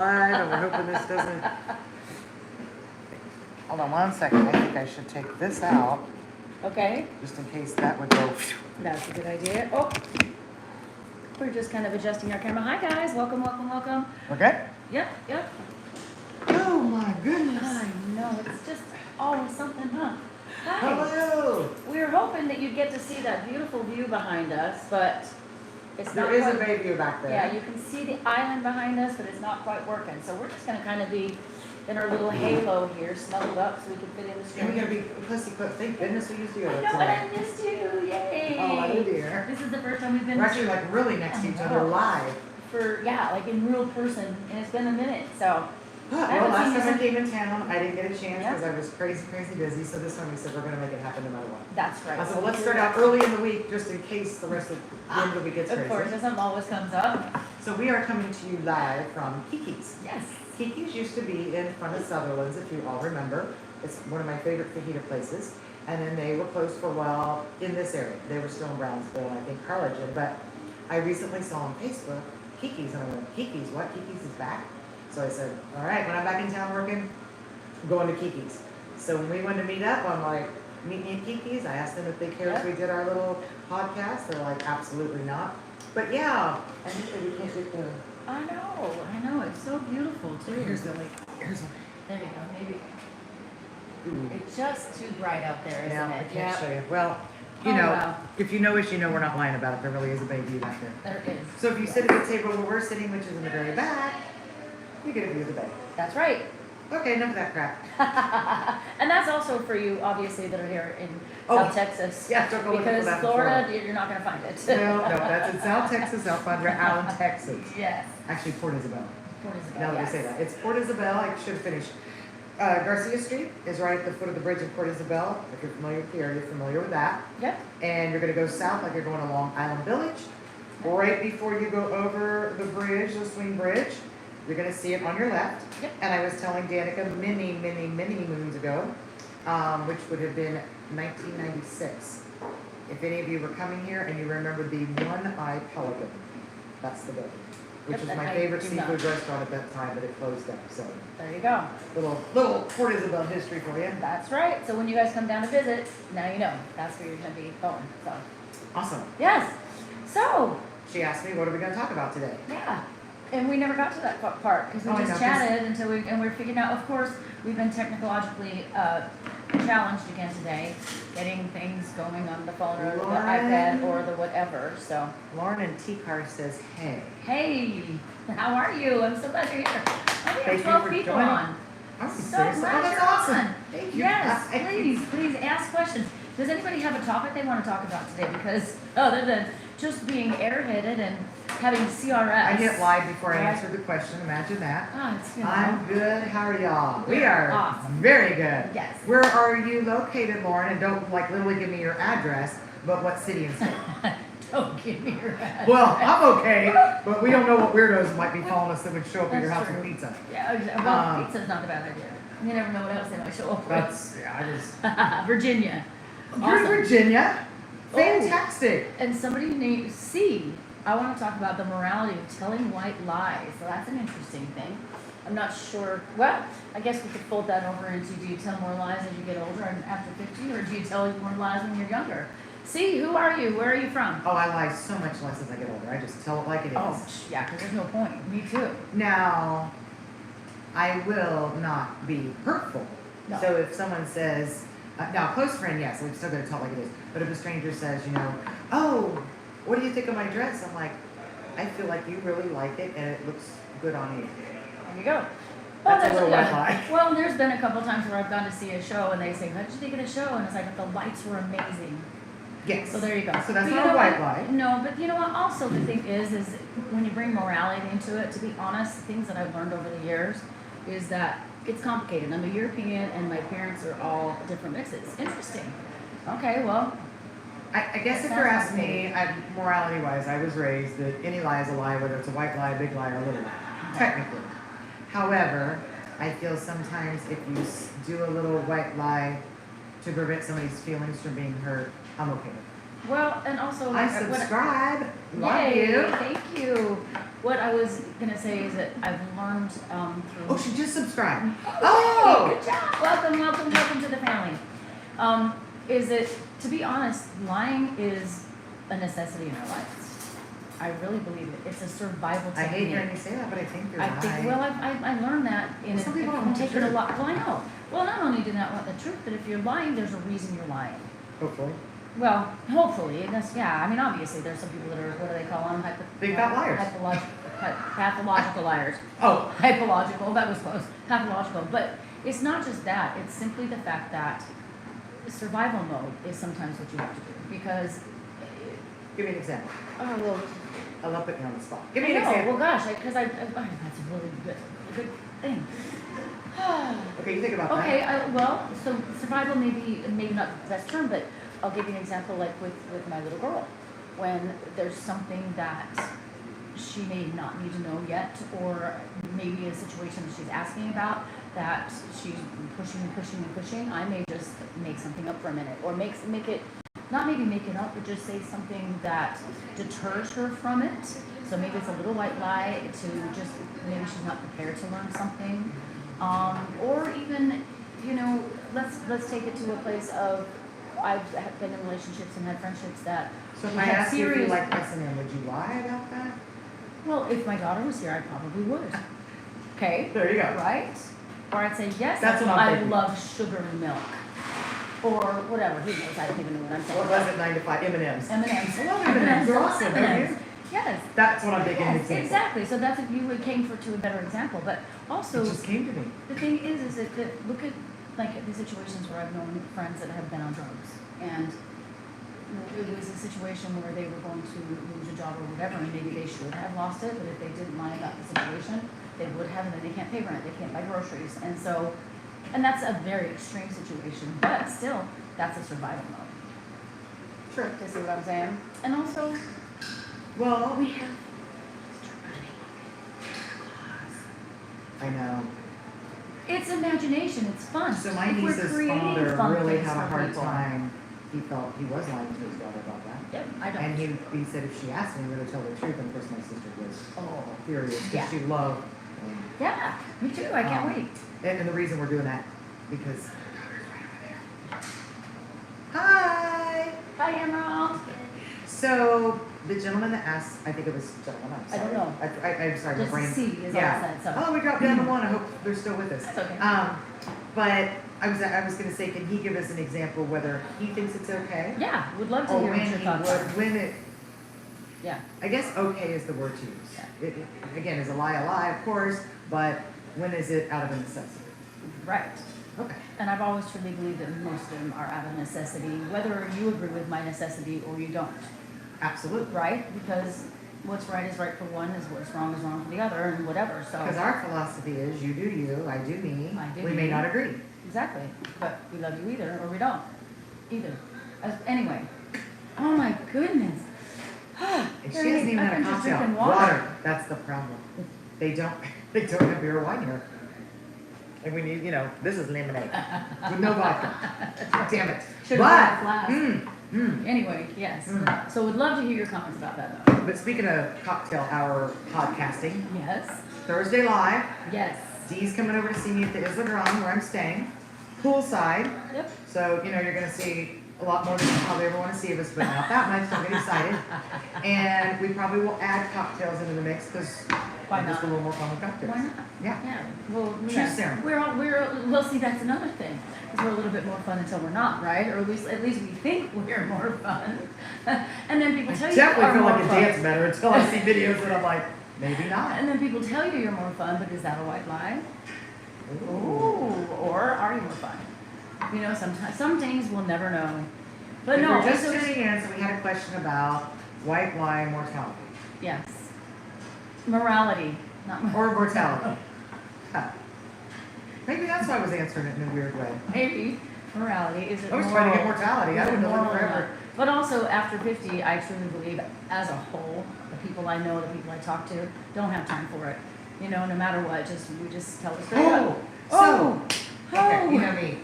I'm hoping this doesn't. Hold on 1 second. I think I should take this out Okay, just in case that would go. that's a good idea. Oh, we're just kind of adjusting our camera. Hi guys, welcome, welcome, welcome. Okay. Yep. Oh my goodness. I know, it's just always something, huh? Hi. Hello. We were hoping that you'd get to see that beautiful view behind us, but it's not There is a quite. baby back there. Yeah, you can see the island behind us, but it's not quite working. So we're just gonna kind of be in our little halo here, snuggled up so we can fit in the And screen. we're gonna be pussyfoot. Thank goodness we used to go I today. know, and I missed you, yay! Oh dear. This is the first time we've been We're actually like really next to each other live. for, yeah, like in real person, and it's been a minute, so. Well, haven't last seen you time I since- came in town, I didn't get a chance Yeah. because I was crazy busy. So this time we said we're gonna make it happen no matter what. That's right. I said, well, let's start out early in the week just in case the rest of the end of the week gets Of course, crazy. if something always comes up. So we are coming to you live from KiKi's. Yes. KiKi's used to be in front of Sutherland's, if you all remember. It's one of my favorite fajita places. And then they were closed for a while in this area. They were still in Brownsville and I think Harlingen. But I recently saw on Facebook KiKi's and I went, KiKi's, what? KiKi's is back? So I said, all right, when I'm back in town working, I'm going to KiKi's. So when we went to meet up, I'm like, meet me at KiKi's. I asked them if they cared if we did our little podcast. They're like, absolutely not. But yeah, and we can't get the. I know, it's so beautiful too. Here's the link. Here's one. There you go, maybe. Ooh. It's just too bright out there, isn't Yeah, I it? can't show you. Well, you Oh, know, wow. if you know us, you know we're not lying about it. There really is a baby back there. There is. So if you sit at the table where we're sitting, which is in the very back, you get a view of the bay. That's right. Okay, enough of that crap. And that's also for you, obviously, that are here in Oh, South Texas. Yeah, don't go looking for Because that in Florida, you're not gonna find it. No, that's in South Texas, South Padre Island, Texas. Yes. Actually, Port Isabel. Port Isabel, Now that I yes. say that, it's Port Isabel. I should have finished. Garcia Street is right at the foot of the bridge in Port Isabel. If you're familiar with the area, you're familiar with that. Yep. And you're gonna go south like you're going along Island Village. Right before you go over the bridge, the swing bridge, you're gonna see it on your left. Yep. And I was telling Danica many moons ago, which would have been 1996. If any of you were coming here and you remember the One-Eye Pelican, that's the building. Which Yep, was and my I favorite do seafood not. restaurant at that time, but it closed down. So There you go. little Port Isabel history for you. That's right. So when you guys come down to visit, now you know. That's where you're gonna be going. So Awesome. yes. So She asked me, what are we gonna talk about today? yeah. And we never got to that part because we Oh, I just know, 'cause- chatted until we're figuring out. Of course, we've been technologically challenged again today, getting things going on the phone or the Lauren. iPad or the whatever. So Lauren and T-Car says, hey. hey, how are you? I'm so glad you're here. I think Thank you 12 for people joining. on. I'm So serious. glad Oh, that's you're awesome. on. Thank you. Yes, Bye. please ask questions. Does anybody have a topic they want to talk about today? Because other than just being airheaded and having CRS. I hit live before I Right. answered the question. Imagine that. Ah, it's, you know. I'm good. How are y'all? We We're are awesome. very good. Yes. Where are you located, Lauren? And don't like literally give me your address, but what city and state? Don't give me your address. Well, I'm okay, but we don't know what weirdos might be following us that would show up at your That's house with true. pizza. Yeah, exactly. Well, pizza's not a bad idea. You never know what else they might show up with. That's I just. Virginia. You're in Awesome. Virginia. Oh. Fantastic. And somebody named C. I want to talk about the morality of telling white lies. So that's an interesting thing. I'm not sure. Well, I guess we could fold that over into: do you tell more lies as you get older and after 50, or do you tell more lies when you're younger? C. Who are you? Where are you from? Oh, I lie so much less as I get older. I just tell it like it is. Oh, yeah, because there's no point. Me too. Now, I will not be hurtful. No. So if someone says, now a close friend, yes, I'm still going to tell it like it is. But if a stranger says, you know, oh, what do you think of my dress? I'm like, I feel like you really like it and it looks good on you. There you go. That's a there's little white lie. Well, there's been a couple times where I've gone to see a show and they say, "How did you think of the show?" And it's like, "The lights were amazing." Yes. So there you go. So that's But you not a know white what? lie. No, but you know what? Also, the thing is when you bring morality into it. To be honest, the things that I've learned over the years is that it's complicated. I'm a European, and my parents are all different mixes. Interesting. Okay, well, I guess if That you're sounds asking me, morality-wise, I was raised that any lie is a lie, whether it's a white lie, a big lie, or a little lie, technically. However, I feel sometimes if you do a little white lie to prevent somebody's feelings from being hurt, I'm okay with it. well, and also I when- subscribe. Love Yay, you. thank you. what I was gonna say is that I've learned through. Oh, she just subscribed. Oh, good job! Welcome to the family. Is that, to be honest, lying is a necessity in our lives. I really believe it. It's a survival I technique. hate hearing you say that, but I think you're I right. think, well, I learned that in Some people don't want the taking a truth. lot. Well, I know. Well, not only do not want the truth, but if you're lying, there's a reason you're lying. Hopefully. Well, hopefully, and that's, yeah. I mean, obviously, there's some people that are, what do they call them? They've got liars. Pathological liars. Oh. Hypological. That was close. Pathological. But it's not just that. It's simply the fact that survival mode is sometimes what you have to do because. Give me an example. Oh well. I love putting you on the spot. Give me I an know. example. Well, gosh, because that's a really good thing. Okay, you think about Okay, that. well, so survival maybe not the best term, but I'll give you an example like with my little girl. When there's something that she may not need to know yet, or maybe a situation that she's asking about that she's pushing, I may just make something up for a minute, or make it, not maybe make it up, but just say something that deters her from it. So maybe it's a little white lie to just, maybe she's not prepared to learn something. Or even, let's take it to a place of, I've been in relationships and had friendships that. So if I had asked you if you serious- like S&M, would you lie about that? Well, if my daughter was here, I probably would. Okay? There you go. Right? Or I'd say, yes, That's what I'm I thinking. love sugar and milk. Or whatever, who knows, I don't even know what I'm saying. What was it, 9 to 5? M&Ms. M&M's. I love M&Ms. They're awesome, don't you? Yes. That's what I'm thinking. Yes, example. exactly. So that's if you came to a better example. But also, It just came to me. the thing is that look at like the situations where I've known friends that have been on drugs, and it was a situation where they were going to lose a job or whatever, and maybe they should have lost it, but if they didn't lie about the situation, they would have, and then they can't pay rent, they can't buy groceries, and that's a very extreme situation, but still, that's a survival mode. Sure. Do you see what I'm saying? And also, Well, we have I know. it's imagination, it's fun. So my If we're niece's creating father fun really things had a for hard people. time. He felt he was lying to his daughter about that. Yep, I don't. And he said if she asked him, he would tell the truth. And of course, my sister was Oh, furious Yeah. because she loved. yeah, me too. I can't Um, wait. And the reason we're doing that because. Hi. Hi, Emerald. So the gentleman that asked, I think it was gentleman. I'm I sorry. don't know. I'm sorry. My Just brain. a C is all Yeah. it said. So Oh, we dropped down to one. I hope they're still with us. that's okay. But I was going to say, can he give us an example whether he thinks it's okay? Yeah, would love to Or hear when what your he thoughts are. would, when it, Yeah, I guess okay is the word to use. It, again, is a lie, of course, but when is it out of a necessity? right. Okay. And I've always truly believed that most of them are out of necessity, whether you agree with my necessity or you don't, Absolutely. right? Because what's right is right for one, is what's wrong is wrong for the other, and whatever. So Because our philosophy is you do you, I do me. I do We may me. not agree. exactly, but we love you either, or we don't, either. Anyway, oh my goodness. And she hasn't even I've had a been just cocktail. drinking water. That's the problem. They don't have beer or wine here. And we need, this is lemonade with no vodka. Damn it. Should've brought a flask. Mm. Anyway, yes. Mm. So would love to hear your comments about that though. But speaking of cocktail hour podcasting, Yes. Thursday live, Yes. Dee's coming over to see me at the Isla Grande where I'm staying, poolside. Yep. So, you're going to see a lot more than you probably ever want to see of us, but not that much. Don't get excited. And we probably will add cocktails into the mix because Why just not? a little more fun with cocktails. Why not? Yeah. Yeah. Well, Choose yeah. ceremony. Well, see, that's another thing. Because we're a little bit more fun until we're not, right? Or at least we think we're more fun. And then people I tell you definitely are feel more like a fun. dance better until I see videos that I'm like, maybe not. And then people tell you you're more fun, but is that a white lie? Ooh. Ooh. Or are you more fun? Sometimes some things we'll never know. But If no, we're just so- tuning in, so we had a question about white lie mortality. yes. Morality, not Or mortality. Huh. Maybe that's why I was answering it in a weird way. maybe morality. Is it I was moral? trying to get mortality. I Is it would have lived moral or forever. not? But also after 50, I truly believe, as a whole, the people I know, the people I talk to, don't have time for it. No matter what, we just tell the story. Oh, Oh, okay, you know me.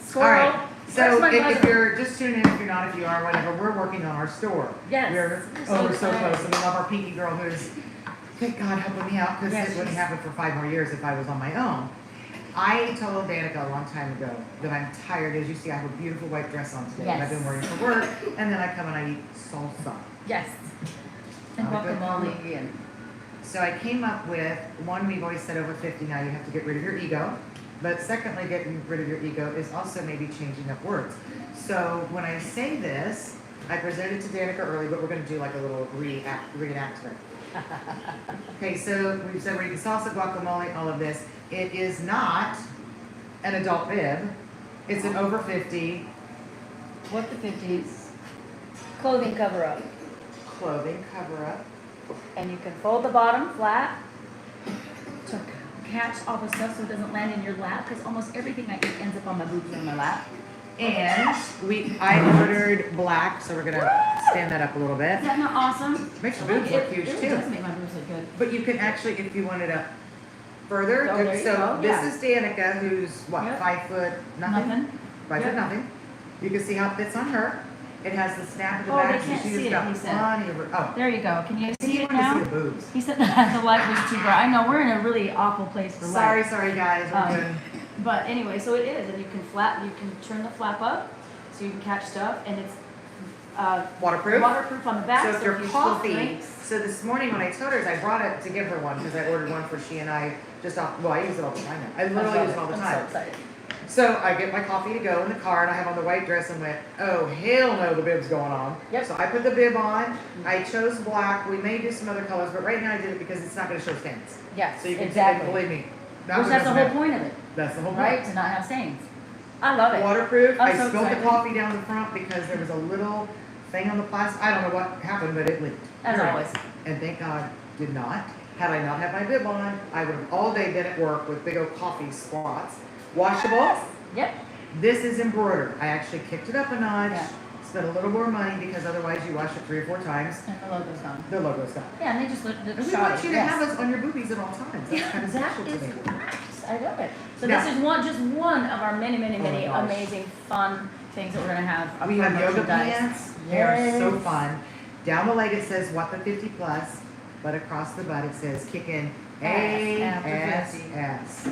Squirrel. All right. So Where's my if buzzer? you're just tuning in, if you're not, if you are, whatever, we're working on our store. Yes. We're So we're so excited. close. And we love our Pinky girl who's thank God helping me out, because Yes, it wouldn't she's- happen for 5 more years if I was on my own. I told Danica a long time ago that I'm tired. As you see, I have a beautiful white dress on today that I've been wearing for work, and then I come and I eat salsa. Yes. And Not a good guacamole and So I came up with, one, we've always said over 50 now you have to get rid of your ego. But secondly, getting rid of your ego is also maybe changing up words. So when I say this, I presented to Danica early, but we're going to do like a little reenactment. Okay, so we've said we're eating salsa, guacamole, all of this. It is not an adult bib. It's an over 50 what the 50s clothing cover up. clothing cover-up. And you can fold the bottom flat to catch all the stuff so it doesn't land in your lap, because almost everything I eat ends up on my boobs or on my lap. And I ordered black, so we're gonna stand that up a little bit. Is that not awesome? Makes your boobs look huge It too. does make my boobs look good. But you can actually, if you wanted up further, Oh, there you so go, this yeah. is Danica, who's what, Yep. 5 foot nothing? Nothing. 5 foot Yep. nothing. You can see how it fits on her. It has the snap at the Oh, back, they so can't she's see it, got he said. plenty of, oh. There you go. Can you I think see you it wanted to now? see the boobs. He said that the light was too bright. I know, we're in a really awful place for light. Sorry guys, we're good. But anyway, so it is, and you can turn the flap up so you can catch stuff, and it's Waterproof. waterproof on the back. So if your you spill coffee, drinks- so this morning when I told her, I brought it to give her one, because I ordered one for she and I, just off, well, I use it all the time now. I literally use it all the I'm time. so excited. So I get my coffee to go in the car, and I have on the white dress, and went, oh, hell no, the bib's going on. Yep. So I put the bib on, I chose black, we may do some other colors, but right now I did it because it's not gonna show stains. Yes, So you can exactly. believe me. that Which one that's the doesn't whole have- point of it, That's the whole right? point. To not have stains. I love it. Waterproof, I'm I so spilled the excited. coffee down the front because there was a little thing on the plastic, I don't know what happened, but it leaked. As Period. always. And thank God did not. Had I not had my bib on, I would have all day been at work with big old coffee spots. Washable. Yep. This is embroidered. I actually kicked it up a notch, Yeah. spent a little more money because otherwise you wash it 3 or 4 times. And the logo's gone. The logo's gone. Yeah, and they just looked at the And we shot. want you to have us on your boobies at all times. That's Yeah, kind of that special is to me. correct. I love it. So Now- this is just one of our many, many, Oh my many gosh. amazing, fun things that we're gonna have. We for have yoga merchandise. pants. They are so Yes. fun. Down the leg it says what the 50 plus, but across the butt it says kickin' After ASS. 50.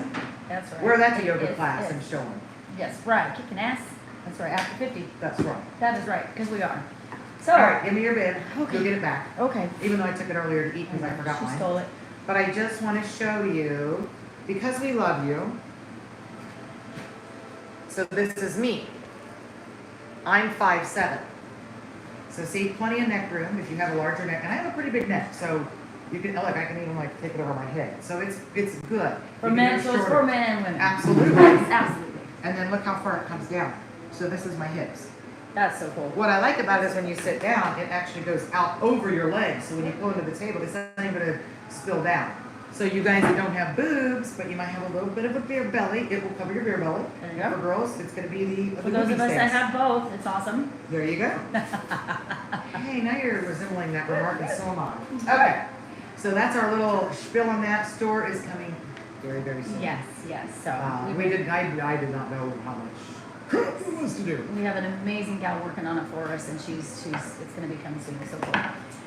That's right. Wear that to It yoga is, class it and is. show them. Yes, right. Kicking ass. That's right. After 50. That's right. That is right, because we are. So. All right, give me your bib. Okay. Go get it back. Okay. Even though I took it earlier to eat because I forgot She mine. stole it. But I just want to show you, because we love you. So this is me. I'm 5'7". So see, plenty of neck room if you have a larger neck. And I have a pretty big neck, so you can, look, I can even like take it over my head. So it's good. For You can men, go so it's shorter. for men and women. Absolutely. Yes, absolutely. And then look how far it comes down. So this is my hips. That's so cool. What I like about it is when you sit down, it actually goes out over your legs. So when you pull into the table, it's not even gonna spill down. So you guys that don't have boobs, but you might have a little bit of a beer belly, it will cover your beer belly. There you For go. girls, it's gonna be the For those of us that stance. have both, it's awesome. There you go. Hey, now you're resembling that remark, and so am I. Okay, so that's our little spiel on that. Store is coming very, very soon. Yes, yes. So I did not know how much it was to do. we have an amazing gal working on it for us, and it's going to be coming soon. So cool.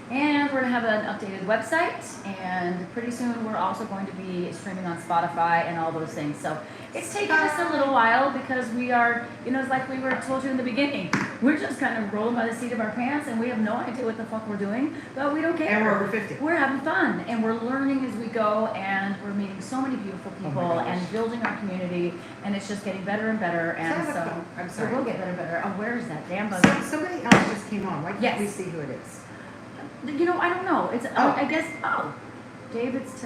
And we're going to have an updated website, and pretty soon we're also going to be streaming on Spotify and all those things. So it's taken us a little while because we are, it's like we were told you in the beginning, we're just kind of rolling by the seat of our pants, and we have no idea what the fuck we're doing, but we don't care. And we're over 50. We're having fun, and we're learning as we go, and we're meeting so many beautiful Oh my people gosh. and building our community, and it's just getting better and better. And Sorry about so that. I'm it sorry. will get better and better. Oh, where is that damn bug? Somebody else just came on. Why can't Yes. we see who it is? I don't know. It's Oh. I guess. Oh, David's.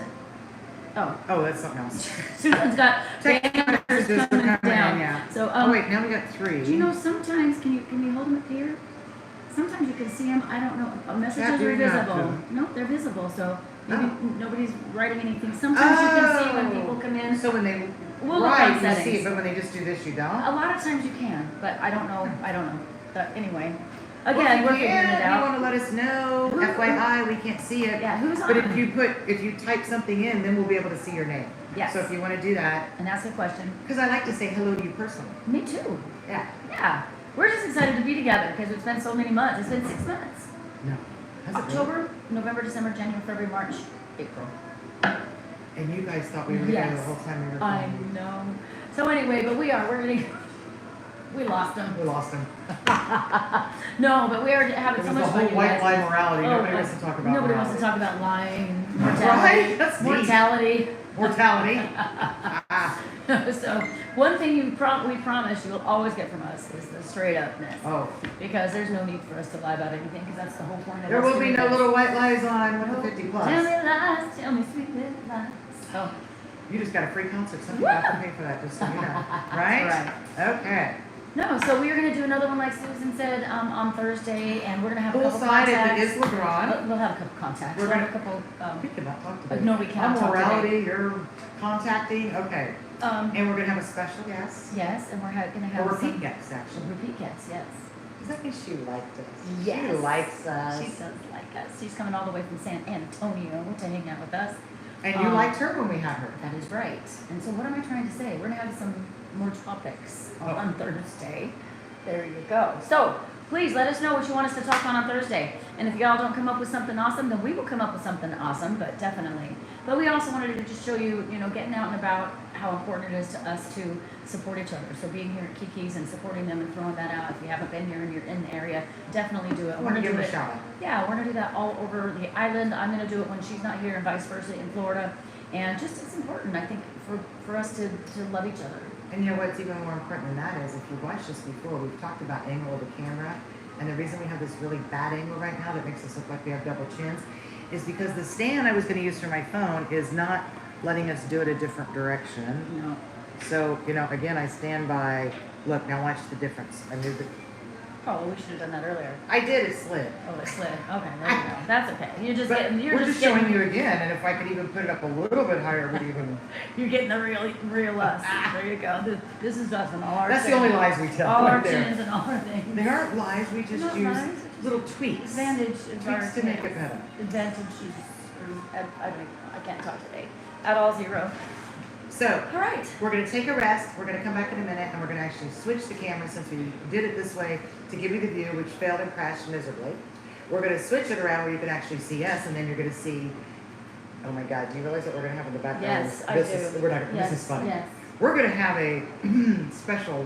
Oh, Oh, that's something else. Susan's got Text banners messages are coming coming down. in, yeah. So Oh wait, now we got 3. do you know sometimes can you hold them up here? Sometimes you can see them. I don't know. Messages Yeah, are do not visible. do. No, they're visible. So maybe Oh. nobody's writing anything. Sometimes you can see when people come in. So when they We'll look write, on you see settings. it, but when they just do this, you don't. A lot of times you can, but I don't know. But anyway, Well, again, if we're you figuring can, it You out. want to let us know? Who- FYI, we can't see it. Yeah, who's But on? if you type something in, then we'll be able to see your name. Yes. So if you want to do that, And ask a question. because I like to say hello to you personally. Me too. Yeah. Yeah. We're just excited to be together because it's been so many months. It's been 6 months. No. Has it really? October, November, December, January, February, March. April. And you guys thought we were together the Yes. whole time we were I filming. know. So anyway, but we're gonna, we lost them. We lost him. No, but we are having It so was the much whole fun, you white guys. lie morality. Oh, Nobody wants to talk about Nobody wants morality. to talk about lying, Right? mortality. That's neat. Mortality. Mortality. So one thing we promise you will always get from us is the straight upness. Oh, Because there's no need for us to lie about anything, because that's the whole point of there us will be doing no this. little white lies on 150 Tell plus. me lies, tell me sweet little lies. So, You just got a free concert. Somebody Woo! got to pay for that, just so you know. Right? Okay. no, so we are going to do another one like Susan said on Thursday, and we're going to have a couple Poolside, if it contacts. is LeBron. We'll have a couple contacts. We're We'll have gonna- a couple, We cannot talk today. no, we cannot On talk morality, today. you're contacting. Okay. And we're gonna have a special guest. Yes, and we're going to A have repeat some guest, actually. repeat guests, yes. Does that mean she liked us? Yes. She likes us. She does like us. She's coming all the way from San Antonio to hang out with us. And you liked her when we had her. That is right. And so what am I trying to say? We're going to have some more topics on Thursday. There you go. So please let us know what you want us to talk on Thursday. And if y'all don't come up with something awesome, then we will come up with something awesome, but definitely. But we also wanted to just show you, getting out and about, how important it is to us to support each other. So being here at KiKi's and supporting them and throwing that out. If you haven't been here and you're in the area, definitely do it. I want to give do her a it. shout out. Yeah, we're gonna do that all over the island. I'm gonna do it when she's not here and vice versa in Florida. And just, it's important, I think, for us to love each other. And you know what's even more important than that is, if you've watched this before, we've talked about angle of the camera. And the reason we have this really bad angle right now that makes us look like we have double chins is because the stand I was going to use for my phone is not letting us do it a different direction. No. So, again, I stand by, look, now watch the difference. I moved it. Oh, well, we should have done that earlier. I did, it slid. Oh, it slid. Okay, there you go. That's okay. You're just But getting, we're just showing you again, and if I could even put it up a little bit higher, would even. you're getting the real us. There you go. This is us and all our That's the chins. only lies we tell All our right there. chins and all our things. They aren't lies, we just Not use lies. little tweaks. Advantage is our Tweaks to make it better. advantage is, I can't talk today. At all zero. So, All right. we're gonna take a rest, we're gonna come back in a minute, and we're gonna actually switch the camera since we did it this way to give you the view, which failed and crashed miserably. We're gonna switch it around where you can actually see us, and then you're gonna see, oh my God, do you realize what we're gonna have in the background? Yes, I This do. is, we're not, Yes, this is funny. Yes. We're gonna have a special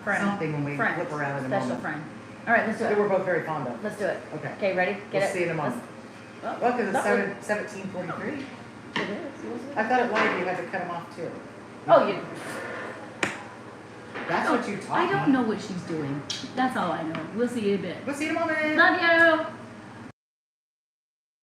Friend. something when we Friend. flip around in a Special moment. friend. All right, let's do That it. we're both very fond of. Let's do it. Okay. Okay, ready? Get We'll it. see you in a moment. Let's- Well, because it's that was- 17:43. It is. I thought it wanted you had to cut them off too. Oh, you. That's what you taught I me. don't know what she's doing. That's all I know. We'll see you in a bit. We'll see you in a moment. Love you.